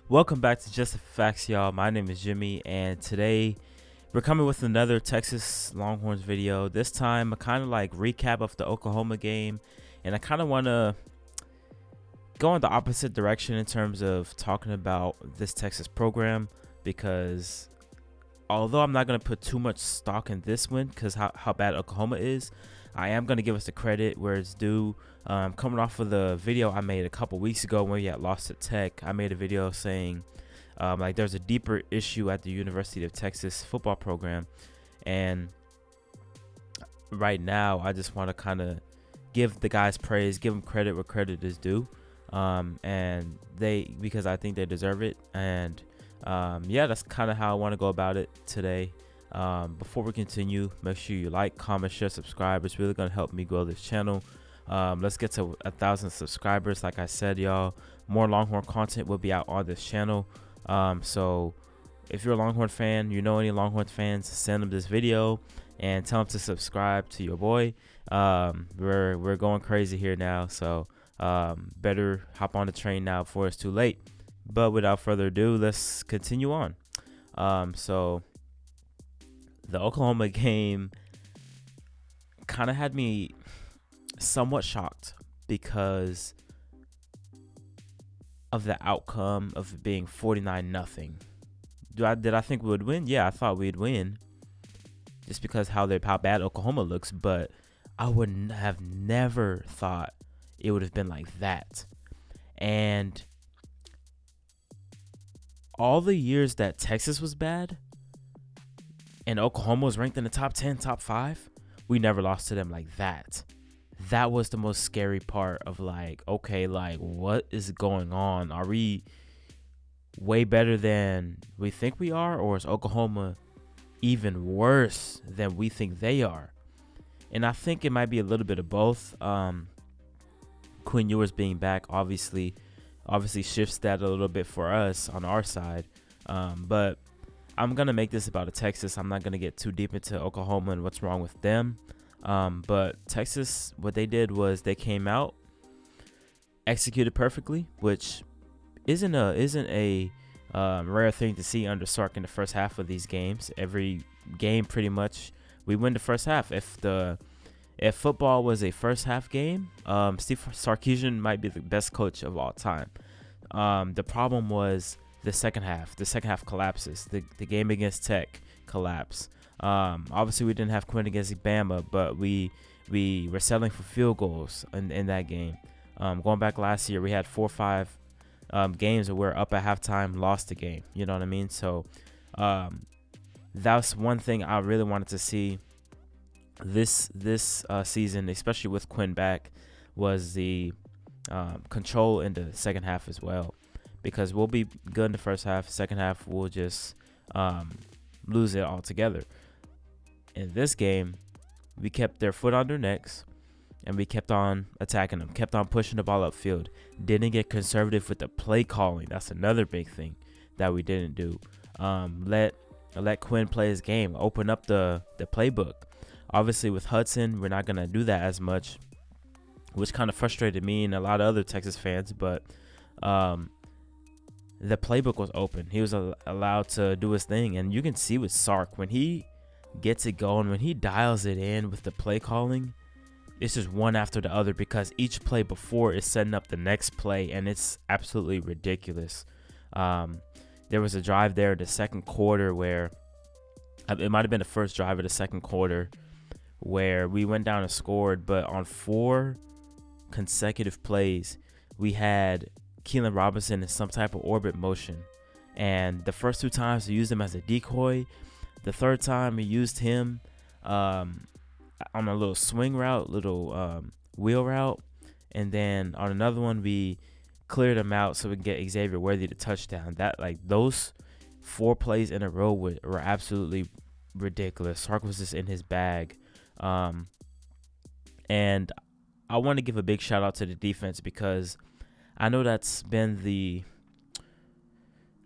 Welcome back to Just the Facts, y'all. My name is Jimmy, and today we're coming with another Texas Longhorns video. This time, a kind of like recap of the Oklahoma game, and I kind of want to go in the opposite direction in terms of talking about this Texas program, because although I'm not going to put too much stock in this win because how bad Oklahoma is, I am going to give us the credit where it's due. Coming off of the video I made a couple weeks ago when we had lost to Tech, I made a video saying like there's a deeper issue at the University of Texas football program, and right now I just want to kind of give the guys praise, give them credit where credit is due, and because I think they deserve it. And yeah, that's kind of how I want to go about it today. Before we continue, make sure you like, comment, share, subscribe. It's really going to help me grow this channel. Let's get to 1,000 subscribers. Like I said, y'all, more Longhorn content will be out on this channel. So if you're a Longhorn fan, you know any Longhorn fans, send them this video and tell them to subscribe to your boy. We're going crazy here now, so better hop on the train now before it's too late. But without further ado, let's continue on. So the Oklahoma game kind of had me somewhat shocked because of the outcome of it being 49-0. Did I think we would win? Yeah, I thought we'd win just because how bad Oklahoma looks, but I would have never thought it would have been like that. And all the years that Texas was bad and Oklahoma was ranked in the top 10, top 5, we never lost to them like that. That was the most scary part of like, okay, like what is going on? Are we way better than we think we are, or is Oklahoma even worse than we think they are? And I think it might be a little bit of both. Quinn Ewers being back obviously shifts that a little bit for us on our side. But I'm going to make this about Texas. I'm not going to get too deep into Oklahoma and what's wrong with them. But Texas, what they did was they came out, executed perfectly, which isn't a rare thing to see under Sark in the first half of these games. Every game, pretty much, we win the first half. If football was a first half game, Steve Sarkisian might be the best coach of all time. The problem was the second half. The second half collapses. The game against Tech collapsed. Obviously, we didn't have Quinn against Bama, but we were settling for field goals in that game. Going back last year, we had 4 or 5 games where we're up at halftime, lost the game. You know what I mean? So that's one thing I really wanted to see this season, especially with Quinn back, was the control in the second half as well. Because we'll be good in the first half. Second half, we'll just lose it altogether. In this game, we kept their foot on their necks, and we kept on attacking them, kept on pushing the ball upfield. Didn't get conservative with the play calling. That's another big thing that we didn't do. Let Quinn play his game, open up the playbook. Obviously, with Hudson, we're not going to do that as much, which kind of frustrated me and a lot of other Texas fans. But the playbook was open. He was allowed to do his thing. And you can see with Sark, when he gets it going, when he dials it in with the play calling, it's just one after the other, because each play before is setting up the next play, and it's absolutely ridiculous. There was a drive there in the second quarter where it might have been the first drive of the second quarter where we went down and scored, but on 4 consecutive plays, we had Keelan Robinson in some type of orbit motion. And the first 2 times we used him as a decoy. The third time we used him on a little swing route, little wheel route. And then on another one, we cleared him out so we can get Xavier Worthy to touchdown. Those 4 plays in a row were absolutely ridiculous. Sark was just in his bag. And I want to give a big shout out to the defense, because I know that's been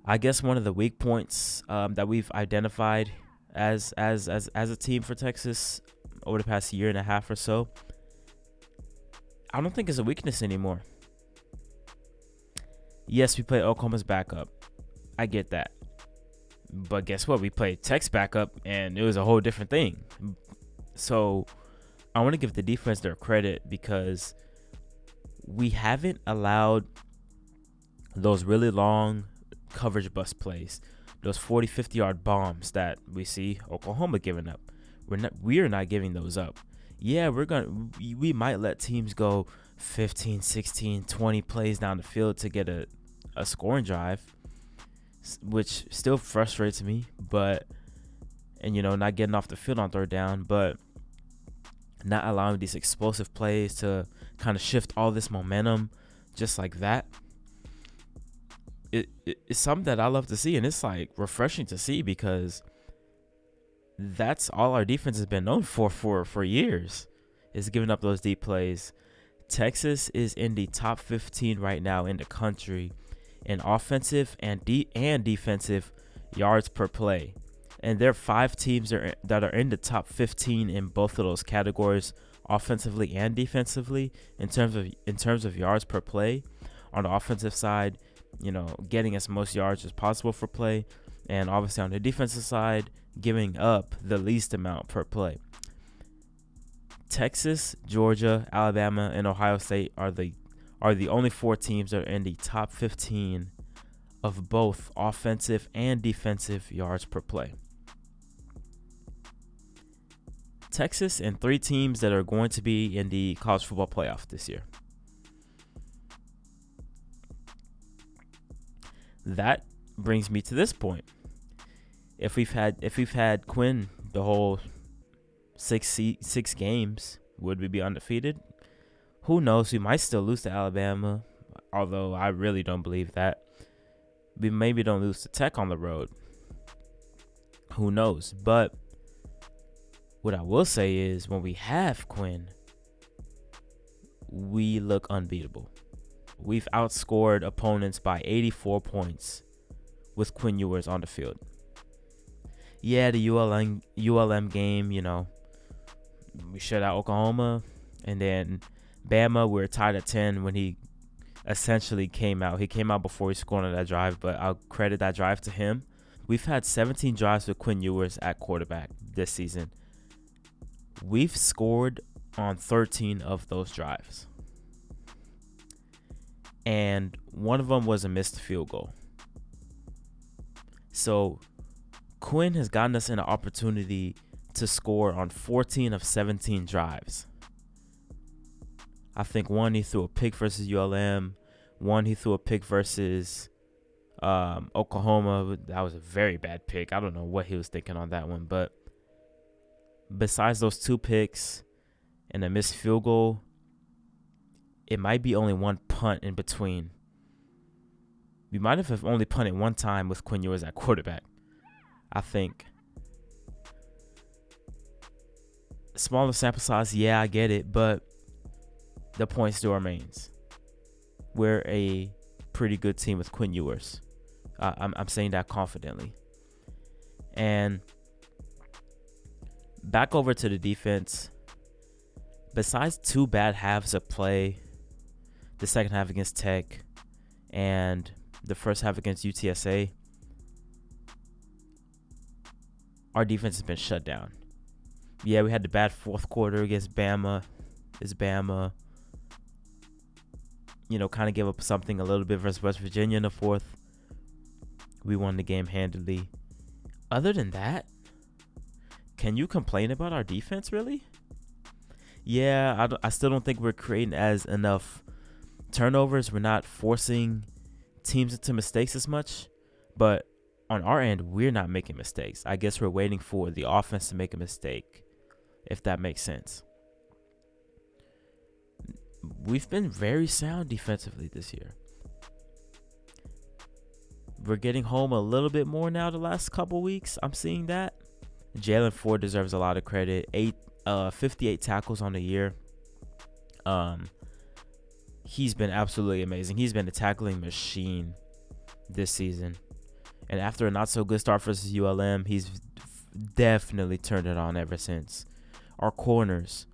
one of the weak points that we've identified as a team for Texas over the past year and a half or so. I don't think it's a weakness anymore. Yes, we play Oklahoma's backup. I get that. But guess what? We played Tech's backup, and it was a whole different thing. So I want to give the defense their credit because we haven't allowed those really long coverage bust plays, those 40, 50-yard bombs that we see Oklahoma giving up. We're not giving those up. Yeah, we might let teams go 15, 16, 20 plays down the field to get a scoring drive, which still frustrates me, and not getting off the field on third down, but not allowing these explosive plays to kind of shift all this momentum just like that. It's something that I love to see, and it's like refreshing to see because that's all our defense has been known for years, is giving up those deep plays. Texas is in the top 15 right now in the country in offensive and defensive yards per play. And there are 5 teams that are in the top 15 in both of those categories, offensively and defensively, in terms of yards per play. On the offensive side, getting as most yards as possible for play, and obviously on the defensive side, giving up the least amount per play. Texas, Georgia, Alabama, and Ohio State are the only 4 teams that are in the top 15 of both offensive and defensive yards per play. Texas and 3 teams that are going to be in the college football playoff this year. That brings me to this point. If we've had Quinn the whole 6 games, would we be undefeated? Who knows? We might still lose to Alabama, although I really don't believe that. We maybe don't lose to Tech on the road. Who knows? But what I will say is when we have Quinn, we look unbeatable. We've outscored opponents by 84 points with Quinn Ewers on the field. Yeah, the ULM game, we shut out Oklahoma, and then Bama, we were tied at 10 when he essentially came out. He came out before he scored on that drive, but I'll credit that drive to him. We've had 17 drives with Quinn Ewers at quarterback this season. We've scored on 13 of those drives. And one of them was a missed field goal. So Quinn has gotten us an opportunity to score on 14 of 17 drives. I think one he threw a pick versus ULM. One he threw a pick versus Oklahoma. That was a very bad pick. I don't know what he was thinking on that one. But besides those 2 picks and a missed field goal, it might be only one punt in between. We might have only punted one time with Quinn Ewers at quarterback, I think. Smaller sample size, yeah, I get it, but the point still remains. We're a pretty good team with Quinn Ewers. I'm saying that confidently. And back over to the defense. Besides 2 bad halves of play, the second half against Tech and the first half against UTSA, our defense has been shut down. Yeah, we had the bad fourth quarter against Bama. It's Bama. Kind of gave up something a little bit versus West Virginia in the fourth. We won the game handily. Other than that, can you complain about our defense, really? Yeah, I still don't think we're creating as enough turnovers. We're not forcing teams into mistakes as much. But on our end, we're not making mistakes. I guess we're waiting for the offense to make a mistake, if that makes sense. We've been very sound defensively this year. We're getting home a little bit more now the last couple weeks. I'm seeing that. Jalen Ford deserves a lot of credit. 58 tackles on the year. He's been absolutely amazing. He's been a tackling machine this season. And after a not-so-good start versus ULM, he's definitely turned it on ever since. Our corners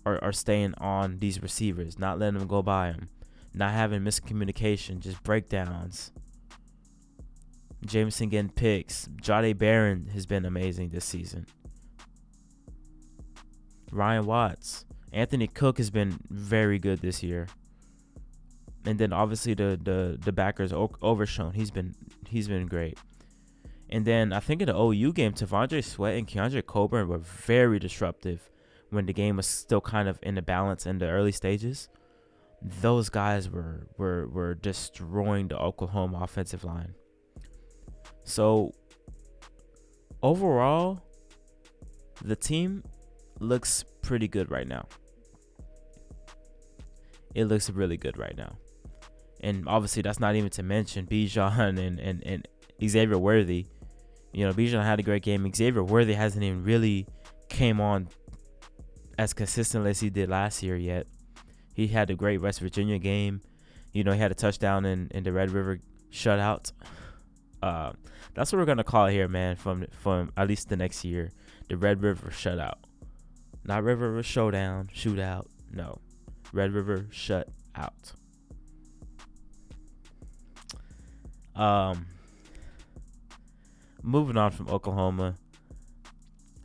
are staying on these receivers, not letting them go by them, not having miscommunication, just breakdowns. Jameson getting picks. Jahdae Barron has been amazing this season. Ryan Watts. Anthony Cook has been very good this year. And then obviously the backers, Overshown. He's been great. And then I think in the OU game, T'Vondre Sweat and Keandre Coburn were very disruptive when the game was still kind of in the balance in the early stages. Those guys were destroying the Oklahoma offensive line. So overall, the team looks pretty good right now. It looks really good right now. And obviously that's not even to mention Bijan and Xavier Worthy. Bijan had a great game. Xavier Worthy hasn't even really came on as consistently as he did last year yet. He had a great West Virginia game. He had a touchdown in the Red River shutout. That's what we're going to call it here, man, from at least the next year. The Red River shutout. Not Red River showdown, shootout. No. Red River shutout. Moving on from Oklahoma,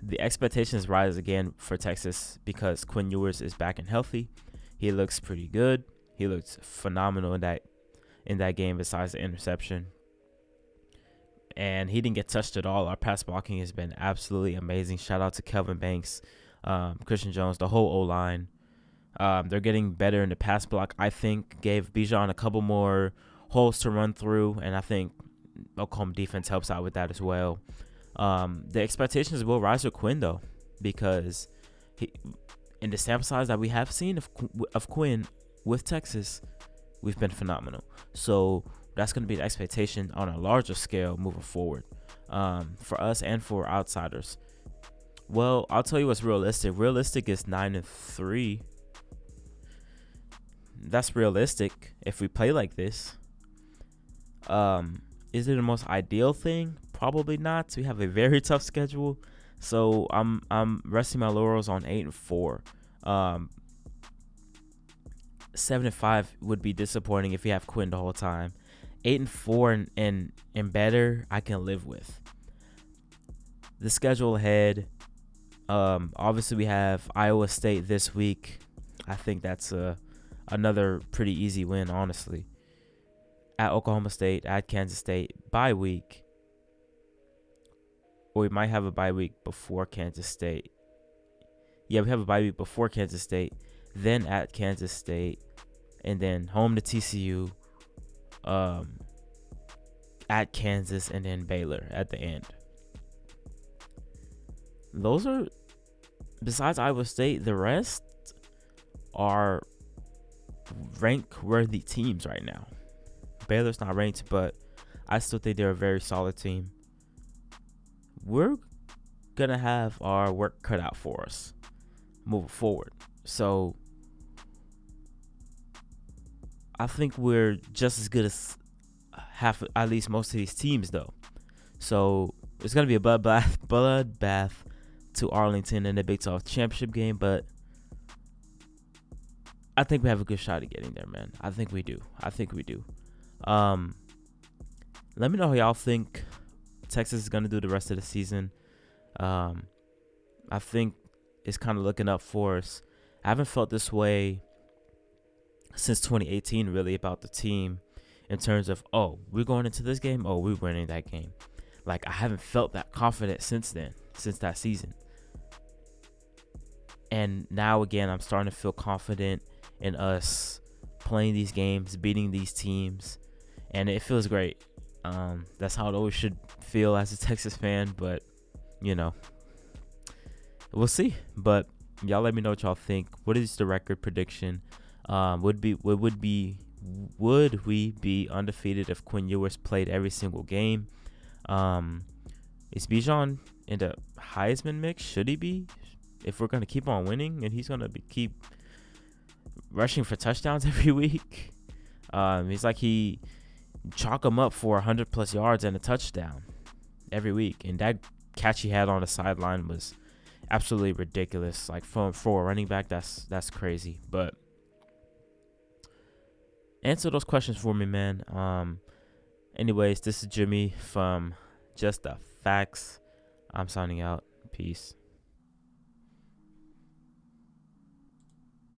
the expectations rise again for Texas because Quinn Ewers is back and healthy. He looks pretty good. He looks phenomenal in that game besides the interception. And he didn't get touched at all. Our pass blocking has been absolutely amazing. Shout out to Kelvin Banks, Christian Jones, the whole O-line. They're getting better in the pass block. I think gave Bijan a couple more holes to run through, and I think Oklahoma defense helps out with that as well. The expectations will rise with Quinn, though, because in the sample size that we have seen of Quinn with Texas, we've been phenomenal. So that's going to be the expectation on a larger scale moving forward for us and for outsiders. Well, I'll tell you what's realistic. Realistic is 9-3. That's realistic if we play like this. Is it the most ideal thing? Probably not. We have a very tough schedule, so I'm resting my laurels on 8-4. 7-5 would be disappointing if we have Quinn the whole time. 8-4 and better, I can live with. The schedule ahead. Obviously we have Iowa State this week. I think that's another pretty easy win, honestly. At Oklahoma State, at Kansas State, bye week. Or we might have a bye week before Kansas State. Yeah, we have a bye week before Kansas State, then at Kansas State, and then home to TCU, at Kansas, and then Baylor at the end. Those are, besides Iowa State, the rest are rank-worthy teams right now. Baylor's not ranked, but I still think they're a very solid team. We're going to have our work cut out for us moving forward. So I think we're just as good as at least most of these teams, though. So it's going to be a bloodbath to Arlington in the Big 12 championship game, but I think we have a good shot at getting there, man. I think we do. Let me know how y'all think Texas is going to do the rest of the season. I think it's kind of looking up for us. I haven't felt this way since 2018, really, about the team in terms of, we're going into this game, we're winning that game. Like, I haven't felt that confident since that season. And now, again, I'm starting to feel confident in us playing these games, beating these teams, and it feels great. That's how it always should feel as a Texas fan, but, we'll see. But y'all let me know what y'all think. What is the record prediction? Would we be undefeated if Quinn Ewers played every single game? Is Bijan in the Heisman mix? Should he be? If we're going to keep on winning and he's going to keep rushing for touchdowns every week. He's like he chalk him up for 100+ yards and a touchdown every week. And that catch he had on the sideline was absolutely ridiculous. Like for a running back, that's crazy. But answer those questions for me, man. Anyways, this is Jimmy from Just the Facts. I'm signing out. Peace.